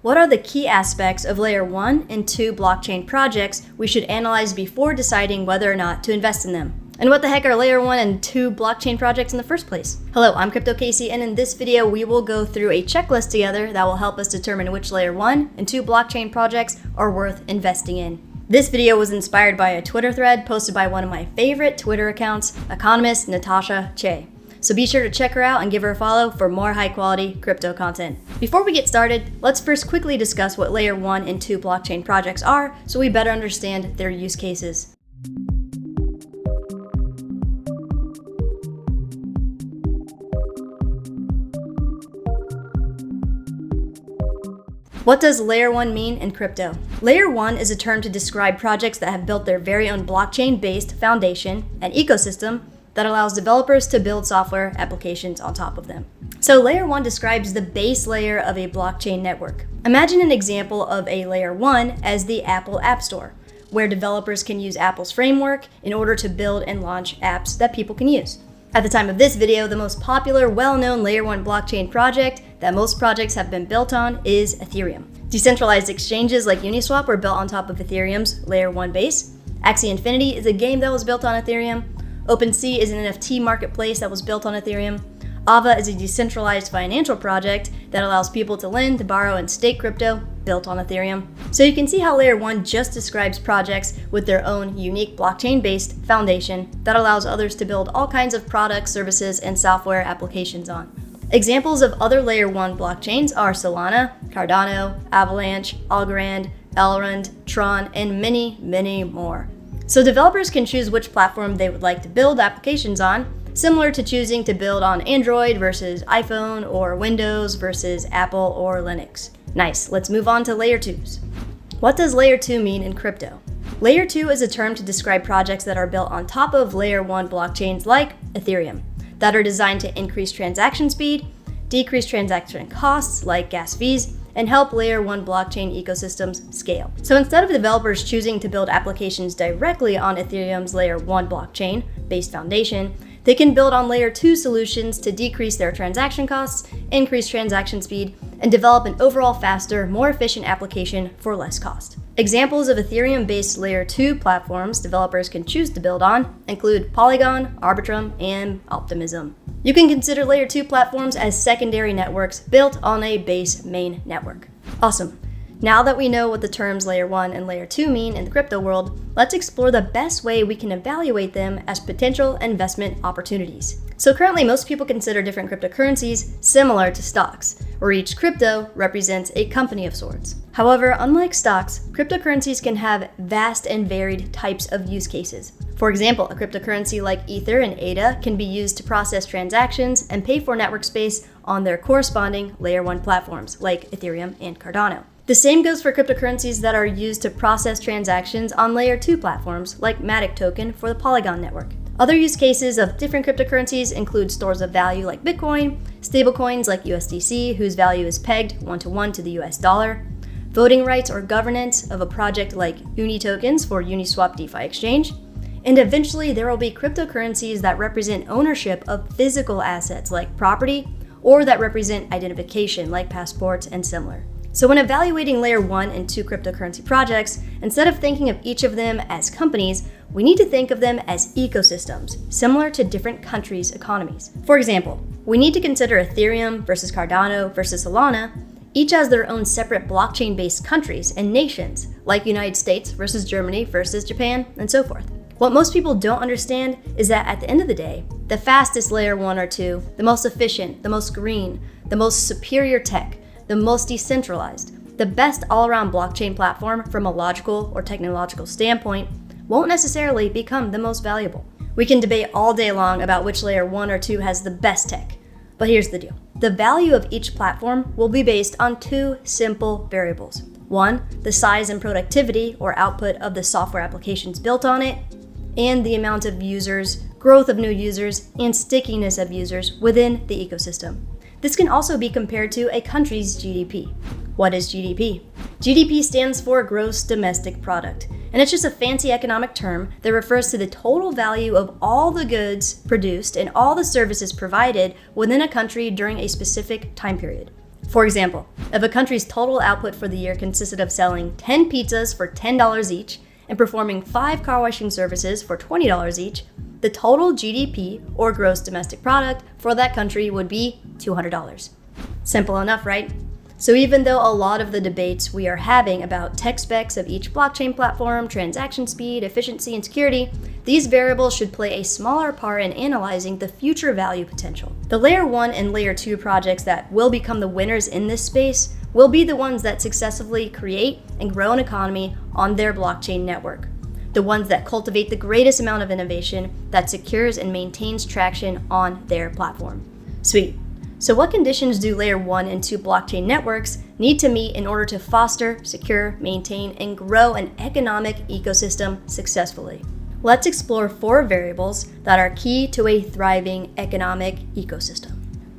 what are the key aspects of Layer 1 and 2 blockchain projects we should analyze before deciding whether or not to invest in them? And what the heck are Layer 1 and 2 blockchain projects in the first place? Hello, I'm Crypto Casey, and in this video we will go through a checklist together that will help us determine which Layer 1 and 2 blockchain projects are worth investing in. This video was inspired by a Twitter thread posted by one of my favorite Twitter accounts, economist Natasha Che. So be sure to check her out and give her a follow for more high-quality crypto content. Before we get started, let's first quickly discuss what Layer 1 and 2 blockchain projects are so we better understand their use cases. What does Layer 1 mean in crypto? Layer 1 is a term to describe projects that have built their very own blockchain-based foundation and ecosystem that allows developers to build software applications on top of them. So Layer 1 describes the base layer of a blockchain network. Imagine an example of a Layer 1 as the Apple App Store, where developers can use Apple's framework in order to build and launch apps that people can use. At the time of this video, the most popular, well-known Layer 1 blockchain project that most projects have been built on is Ethereum. Decentralized exchanges like Uniswap were built on top of Ethereum's Layer 1 base. Axie Infinity is a game that was built on Ethereum. OpenSea is an NFT marketplace that was built on Ethereum. Ava is a decentralized financial project that allows people to lend, borrow, and stake crypto, built on Ethereum. So you can see how Layer 1 just describes projects with their own unique blockchain-based foundation that allows others to build all kinds of products, services, and software applications on. Examples of other Layer 1 blockchains are Solana, Cardano, Avalanche, Algorand, Elrond, Tron, and many, many more. So developers can choose which platform they would like to build applications on, similar to choosing to build on Android versus iPhone or Windows versus Apple or Linux. Nice, let's move on to Layer 2s. What does Layer 2 mean in crypto? Layer 2 is a term to describe projects that are built on top of Layer 1 blockchains like Ethereum, that are designed to increase transaction speed, decrease transaction costs like gas fees, and help Layer 1 blockchain ecosystems scale. So instead of developers choosing to build applications directly on Ethereum's Layer 1 blockchain-based foundation, they can build on Layer 2 solutions to decrease their transaction costs, increase transaction speed, and develop an overall faster, more efficient application for less cost. Examples of Ethereum-based Layer 2 platforms developers can choose to build on include Polygon, Arbitrum, and Optimism. You can consider Layer 2 platforms as secondary networks built on a base main network. Awesome. Now that we know what the terms Layer 1 and Layer 2 mean in the crypto world, let's explore the best way we can evaluate them as potential investment opportunities. So currently, most people consider different cryptocurrencies similar to stocks, where each crypto represents a company of sorts. However, unlike stocks, cryptocurrencies can have vast and varied types of use cases. For example, a cryptocurrency like Ether and ADA can be used to process transactions and pay for network space on their corresponding Layer 1 platforms like Ethereum and Cardano. The same goes for cryptocurrencies that are used to process transactions on Layer 2 platforms like Matic token for the Polygon network. Other use cases of different cryptocurrencies include stores of value like Bitcoin, stablecoins like USDC, whose value is pegged 1-to-1 to the US dollar, voting rights or governance of a project like Uni tokens for Uniswap DeFi exchange, and eventually there will be cryptocurrencies that represent ownership of physical assets like property, or that represent identification like passports and similar. So when evaluating Layer 1 and 2 cryptocurrency projects, instead of thinking of each of them as companies, we need to think of them as ecosystems, similar to different countries' economies. For example, we need to consider Ethereum versus Cardano versus Solana, each has their own separate blockchain-based countries and nations, like United States versus Germany versus Japan, and so forth. What most people don't understand is that at the end of the day, the fastest Layer 1 or 2, the most efficient, the most green, the most superior tech, the most decentralized, the best all-around blockchain platform from a logical or technological standpoint won't necessarily become the most valuable. We can debate all day long about which Layer 1 or 2 has the best tech, but here's the deal. The value of each platform will be based on two simple variables. One, the size and productivity or output of the software applications built on it, and the amount of users, growth of new users, and stickiness of users within the ecosystem. This can also be compared to a country's GDP. What is GDP? GDP stands for Gross Domestic Product, and it's just a fancy economic term that refers to the total value of all the goods produced and all the services provided within a country during a specific time period. For example, if a country's total output for the year consisted of selling 10 pizzas for $10 each and performing 5 car washing services for $20 each, the total GDP, or gross domestic product, for that country would be $200. Simple enough, right? So even though a lot of the debates we are having about tech specs of each blockchain platform, transaction speed, efficiency, and security, these variables should play a smaller part in analyzing the future value potential. The Layer 1 and Layer 2 projects that will become the winners in this space will be the ones that successfully create and grow an economy on their blockchain network. The ones that cultivate the greatest amount of innovation that secures and maintains traction on their platform. Sweet. So what conditions do Layer 1 and 2 blockchain networks need to meet in order to foster, secure, maintain, and grow an economic ecosystem successfully? Let's explore 4 variables that are key to a thriving economic ecosystem.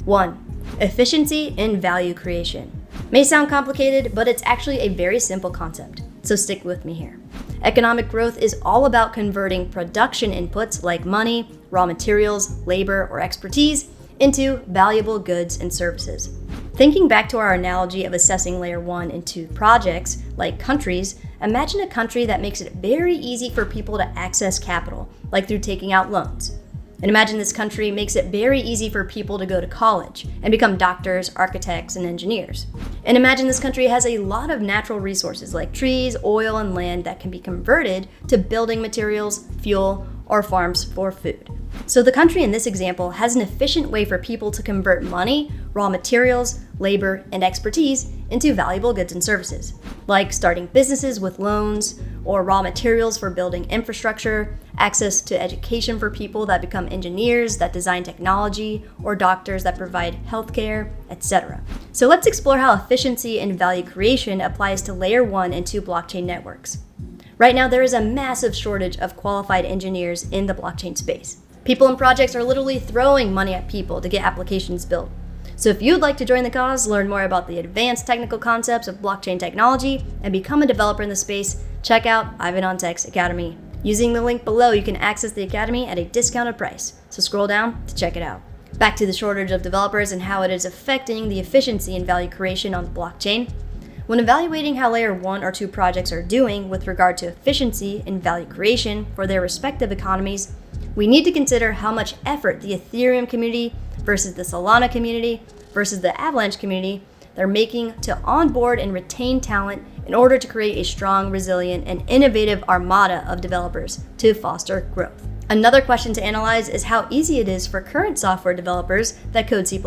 1. Efficiency and value creation. May sound complicated, but it's actually a very simple concept, so stick with me here. Economic growth is all about converting production inputs like money, raw materials, labor, or expertise into valuable goods and services. Thinking back to our analogy of assessing Layer 1 and 2 projects, like countries, imagine a country that makes it very easy for people to access capital, like through taking out loans. And imagine this country makes it very easy for people to go to college and become doctors, architects, and engineers. And imagine this country has a lot of natural resources like trees, oil, and land that can be converted to building materials, fuel, or farms for food. So the country in this example has an efficient way for people to convert money, raw materials, labor, and expertise into valuable goods and services, like starting businesses with loans, or raw materials for building infrastructure, access to education for people that become engineers that design technology, or doctors that provide healthcare, etc. So let's explore how efficiency and value creation applies to Layer 1 and 2 blockchain networks. Right now, there is a massive shortage of qualified engineers in the blockchain space. People and projects are literally throwing money at people to get applications built. So if you'd like to join the cause, learn more about the advanced technical concepts of blockchain technology, and become a developer in the space, check out Ivan on Tech's Academy. Using the link below, you can access the Academy at a discounted price, so scroll down to check it out. Back to the shortage of developers and how it is affecting the efficiency and value creation on the blockchain. When evaluating how Layer 1 or 2 projects are doing with regard to efficiency and value creation for their respective economies, we need to consider how much effort the Ethereum community versus the Solana community versus the Avalanche community they're making to onboard and retain talent in order to create a strong, resilient, and innovative armada of developers to foster growth. Another question to analyze is how easy it is for current software developers that code C++,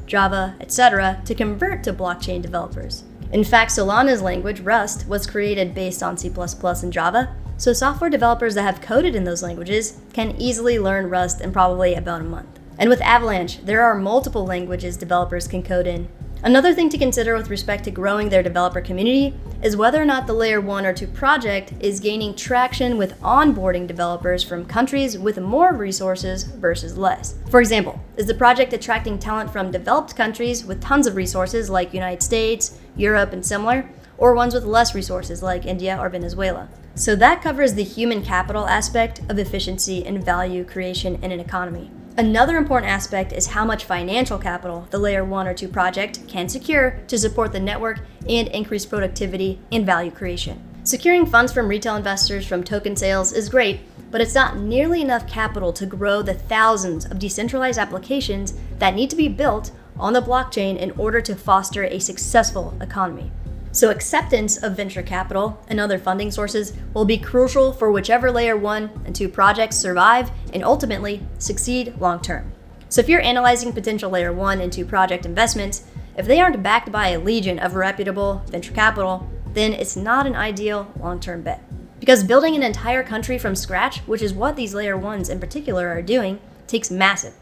Java, etc. to convert to blockchain developers. In fact, Solana's language, Rust, was created based on C++ and Java, so software developers that have coded in those languages can easily learn Rust in probably about a month. And with Avalanche, there are multiple languages developers can code in. Another thing to consider with respect to growing their developer community is whether or not the Layer 1 or 2 project is gaining traction with onboarding developers from countries with more resources versus less. For example, is the project attracting talent from developed countries with tons of resources like United States, Europe, and similar, or ones with less resources like India or Venezuela? So that covers the human capital aspect of efficiency and value creation in an economy. Another important aspect is how much financial capital the Layer 1 or 2 project can secure to support the network and increase productivity and value creation. Securing funds from retail investors from token sales is great, but it's not nearly enough capital to grow the thousands of decentralized applications that need to be built on the blockchain in order to foster a successful economy. So acceptance of venture capital and other funding sources will be crucial for whichever Layer 1 and 2 projects survive and ultimately succeed long term. So if you're analyzing potential Layer 1 and 2 project investments, if they aren't backed by a legion of reputable venture capital, then it's not an ideal long-term bet. Because building an entire country from scratch, which is what these Layer 1s in particular are doing, takes massive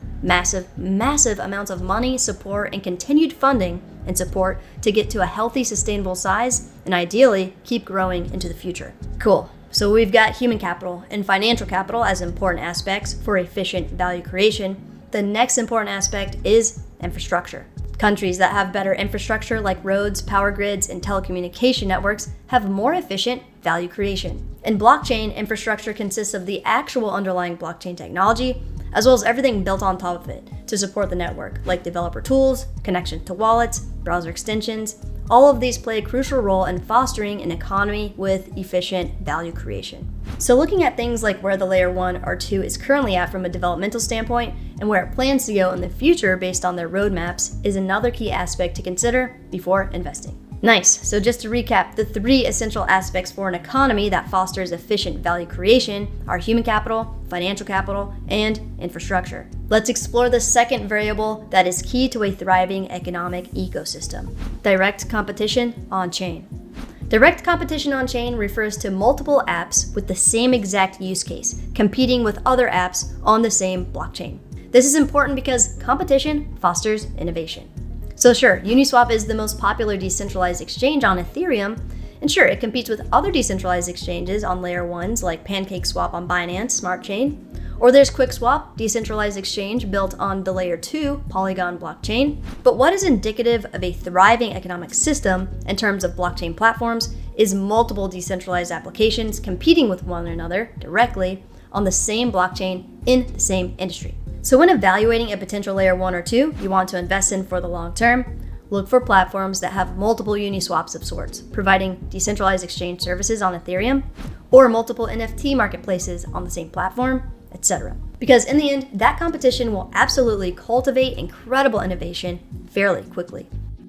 amounts of money, support, and continued funding and support to get to a healthy, sustainable size and ideally keep growing into the future. Cool. So we've got human capital and financial capital as important aspects for efficient value creation. The next important aspect is infrastructure. Countries that have better infrastructure like roads, power grids, and telecommunication networks have more efficient value creation. And blockchain infrastructure consists of the actual underlying blockchain technology, as well as everything built on top of it to support the network, like developer tools, connection to wallets, browser extensions. All of these play a crucial role in fostering an economy with efficient value creation. So looking at things like where the layer 1 or 2 is currently at from a developmental standpoint and where it plans to go in the future based on their roadmaps is another key aspect to consider before investing. Nice. So just to recap, the 3 essential aspects for an economy that fosters efficient value creation are human capital, financial capital, and infrastructure. Let's explore the second variable that is key to a thriving economic ecosystem: direct competition on-chain. Direct competition on-chain refers to multiple apps with the same exact use case, competing with other apps on the same blockchain. This is important because competition fosters innovation. So sure, Uniswap is the most popular decentralized exchange on Ethereum, and sure, it competes with other decentralized exchanges on layer 1s like PancakeSwap on Binance Smart Chain, or there's QuickSwap, decentralized exchange built on the layer 2 Polygon blockchain. But what is indicative of a thriving economic system in terms of blockchain platforms is multiple decentralized applications competing with one another directly on the same blockchain in the same industry. So when evaluating a potential layer 1 or 2 you want to invest in for the long term, look for platforms that have multiple Uniswaps of sorts, providing decentralized exchange services on Ethereum, or multiple NFT marketplaces on the same platform, etc. Because in the end, that competition will absolutely cultivate incredible innovation fairly quickly.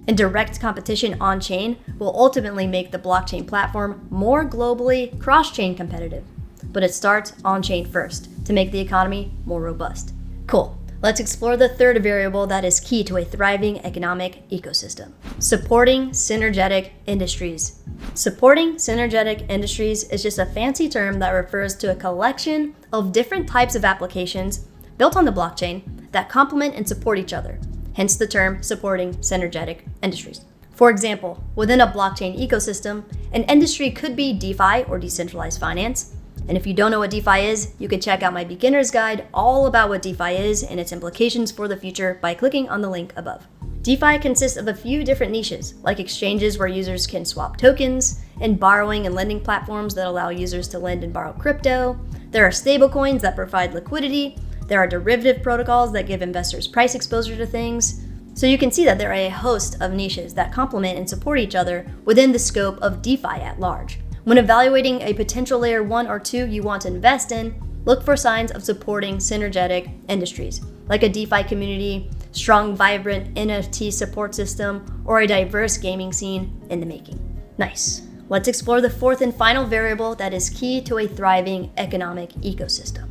And direct competition on-chain will ultimately make the blockchain platform more globally cross-chain competitive. But it starts on-chain first to make the economy more robust. Cool. Let's explore the third variable that is key to a thriving economic ecosystem: supporting synergetic industries. Supporting synergetic industries is just a fancy term that refers to a collection of different types of applications built on the blockchain that complement and support each other, hence the term supporting synergetic industries. For example, within a blockchain ecosystem, an industry could be DeFi or decentralized finance. And if you don't know what DeFi is, you can check out my beginner's guide all about what DeFi is and its implications for the future by clicking on the link above. DeFi consists of a few different niches, like exchanges where users can swap tokens, and borrowing and lending platforms that allow users to lend and borrow crypto. There are stablecoins that provide liquidity. There are derivative protocols that give investors price exposure to things. So you can see that there are a host of niches that complement and support each other within the scope of DeFi at large. When evaluating a potential layer 1 or 2 you want to invest in, look for signs of supporting synergetic industries, like a DeFi community, strong, vibrant NFT support system, or a diverse gaming scene in the making. Nice. Let's explore the fourth and final variable that is key to a thriving economic ecosystem: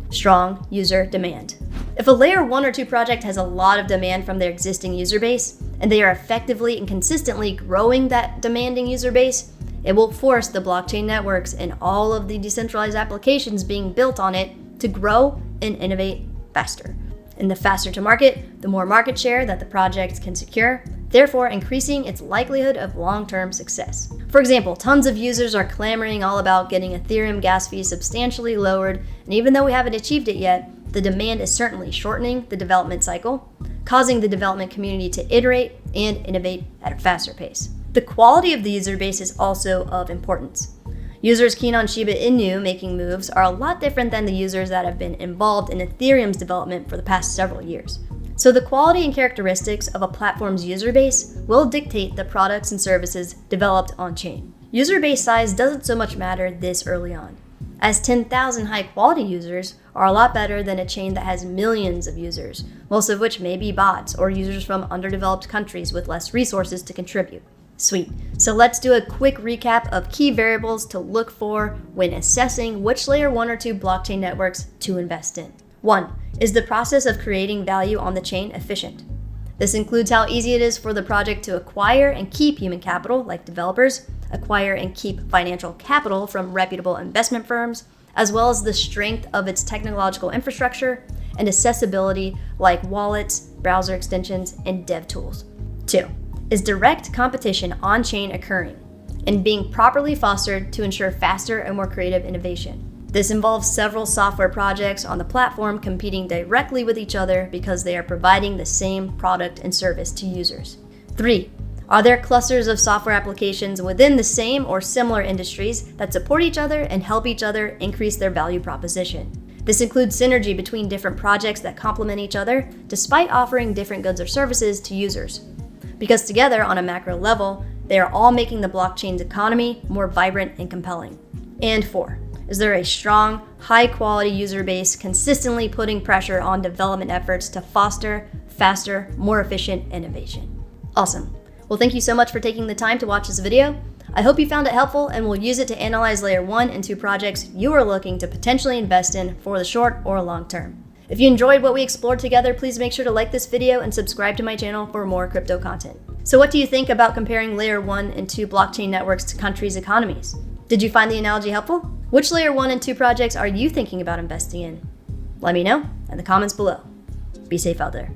strong user demand. If a layer 1 or 2 project has a lot of demand from their existing user base, and they are effectively and consistently growing that demanding user base, it will force the blockchain networks and all of the decentralized applications being built on it to grow and innovate faster. And the faster to market, the more market share that the project can secure, therefore increasing its likelihood of long-term success. For example, tons of users are clamoring all about getting Ethereum gas fees substantially lowered, and even though we haven't achieved it yet, the demand is certainly shortening the development cycle, causing the development community to iterate and innovate at a faster pace. The quality of the user base is also of importance. Users keen on Shiba Inu making moves are a lot different than the users that have been involved in Ethereum's development for the past several years. So the quality and characteristics of a platform's user base will dictate the products and services developed on-chain. User base size doesn't so much matter this early on, as 10,000 high-quality users are a lot better than a chain that has millions of users, most of which may be bots or users from underdeveloped countries with less resources to contribute. Sweet. So let's do a quick recap of key variables to look for when assessing which layer 1 or 2 blockchain networks to invest in. 1. Is the process of creating value on the chain efficient? This includes how easy it is for the project to acquire and keep human capital, like developers, acquire and keep financial capital from reputable investment firms, as well as the strength of its technological infrastructure and accessibility, like wallets, browser extensions, and dev tools. 2. Is direct competition on-chain occurring and being properly fostered to ensure faster and more creative innovation? This involves several software projects on the platform competing directly with each other because they are providing the same product and service to users. 3. Are there clusters of software applications within the same or similar industries that support each other and help each other increase their value proposition? This includes synergy between different projects that complement each other, despite offering different goods or services to users. Because together, on a macro level, they are all making the blockchain's economy more vibrant and compelling. And 4, is there a strong, high-quality user base consistently putting pressure on development efforts to foster faster, more efficient innovation. Awesome. Well, thank you so much for taking the time to watch this video. I hope you found it helpful and will use it to analyze Layer 1 and 2 projects you are looking to potentially invest in for the short or long term. If you enjoyed what we explored together, please make sure to like this video and subscribe to my channel for more crypto content. So what do you think about comparing Layer 1 and 2 blockchain networks to countries' economies? Did you find the analogy helpful? Which Layer 1 and 2 projects are you thinking about investing in? Let me know in the comments below. Be safe out there.